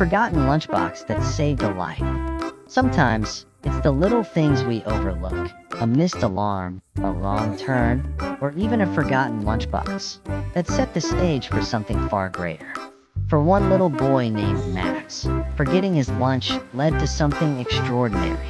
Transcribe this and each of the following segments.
forgotten lunchbox that saved a life. Sometimes, it's the little things we overlook. A missed alarm, a wrong turn, or even a forgotten lunchbox that set the stage for something far greater. For one little boy named Max, forgetting his lunch led to something extraordinary.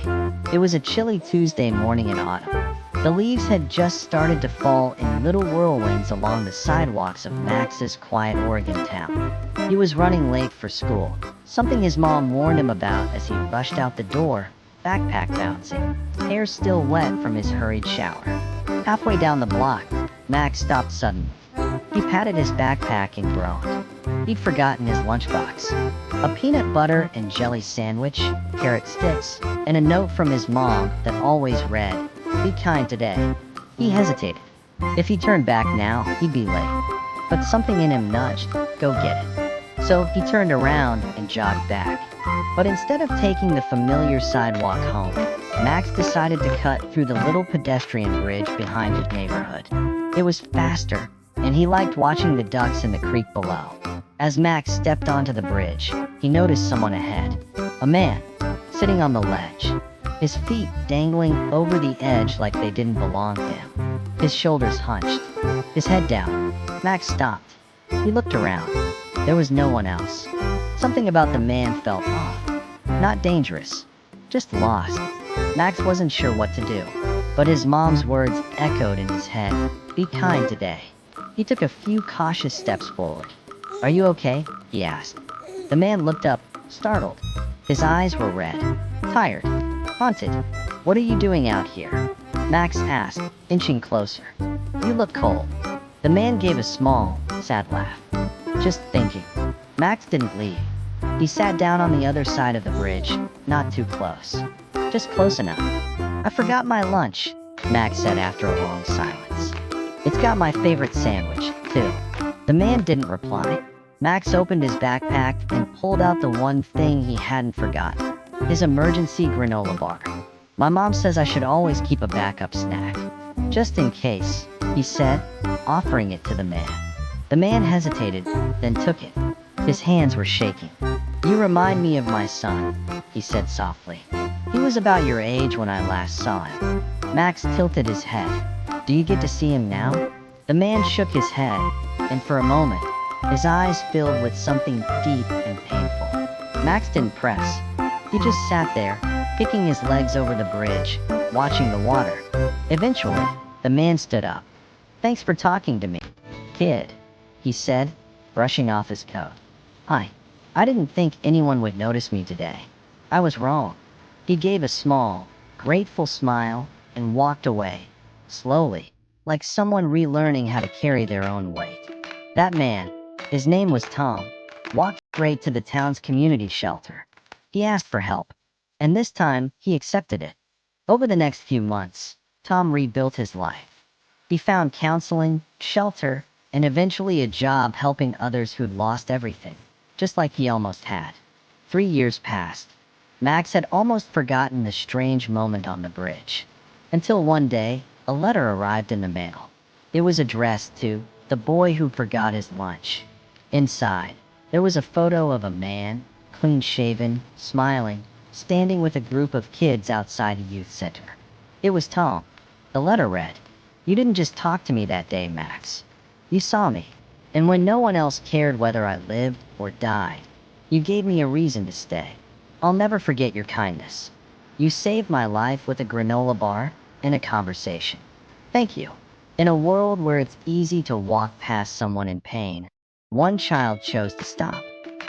It was a chilly Tuesday morning in autumn. The leaves had just started to fall in little whirlwinds along the sidewalks of Max's quiet Oregon town. He was running late for school, something his mom warned him about as he rushed out the door, backpack bouncing, hair still wet from his hurried shower. Halfway down the block, Max stopped suddenly. He patted his backpack and groaned. He'd forgotten his lunchbox. A peanut butter and jelly sandwich, carrot sticks, and a note from his mom that always read, "Be kind today." He hesitated. If he turned back now, he'd be late. But something in him nudged, go get it. So he turned around and jogged back. But instead of taking the familiar sidewalk home, Max decided to cut through the little pedestrian bridge behind his neighborhood. It was faster, and he liked watching the ducks in the creek below. As Max stepped onto the bridge, he noticed someone ahead. A man, sitting on the ledge, his feet dangling over the edge like they didn't belong to him. His shoulders hunched, his head down. Max stopped. He looked around. There was no one else. Something about the man felt off. Not dangerous, just lost. Max wasn't sure what to do, but his mom's words echoed in his head. Be kind today. He took a few cautious steps forward. Are you okay? He asked. The man looked up, startled. His eyes were red, tired, haunted. What are you doing out here? Max asked, inching closer. You look cold. The man gave a small, sad laugh. Just thinking. Max didn't leave. He sat down on the other side of the bridge, not too close. Just close enough. I forgot my lunch, Max said after a long silence. It's got my favorite sandwich, too. The man didn't reply. Max opened his backpack and pulled out the one thing he hadn't forgotten. His emergency granola bar. My mom says I should always keep a backup snack. Just in case, he said, offering it to the man. The man hesitated, then took it. His hands were shaking. You remind me of my son, he said softly. He was about your age when I last saw him. Max tilted his head. Do you get to see him now? The man shook his head, and for a moment, his eyes filled with something deep and painful. Max didn't press. He just sat there, kicking his legs over the bridge, watching the water. Eventually, the man stood up. Thanks for talking to me, kid, he said, brushing off his coat. Hi. I didn't think anyone would notice me today. I was wrong. He gave a small, grateful smile and walked away, slowly, like someone relearning how to carry their own weight. That man, his name was Tom, walked straight to the town's community shelter. He asked for help, and this time he accepted it. Over the next few months, Tom rebuilt his life. He found counseling, shelter, and eventually a job helping others who'd lost everything, just like he almost had. 3 years passed. Max had almost forgotten the strange moment on the bridge. Until one day, a letter arrived in the mail. It was addressed to the boy who forgot his lunch. Inside, there was a photo of a man, clean-shaven, smiling, standing with a group of kids outside a youth center. It was Tom. The letter read, You didn't just talk to me that day, Max. You saw me. And when no one else cared whether I lived or died, you gave me a reason to stay. I'll never forget your kindness. You saved my life with a granola bar and a conversation. Thank you. In a world where it's easy to walk past someone in pain, one child chose to stop.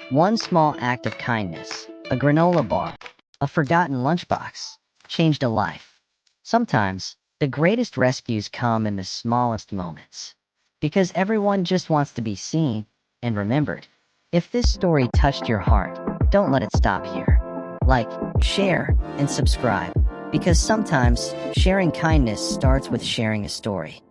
One small act of kindness, a granola bar, a forgotten lunchbox, changed a life. Sometimes, the greatest rescues come in the smallest moments. Because everyone just wants to be seen and remembered. If this story touched your heart, don't let it stop here. Like, share, and subscribe. Because sometimes, sharing kindness starts with sharing a story.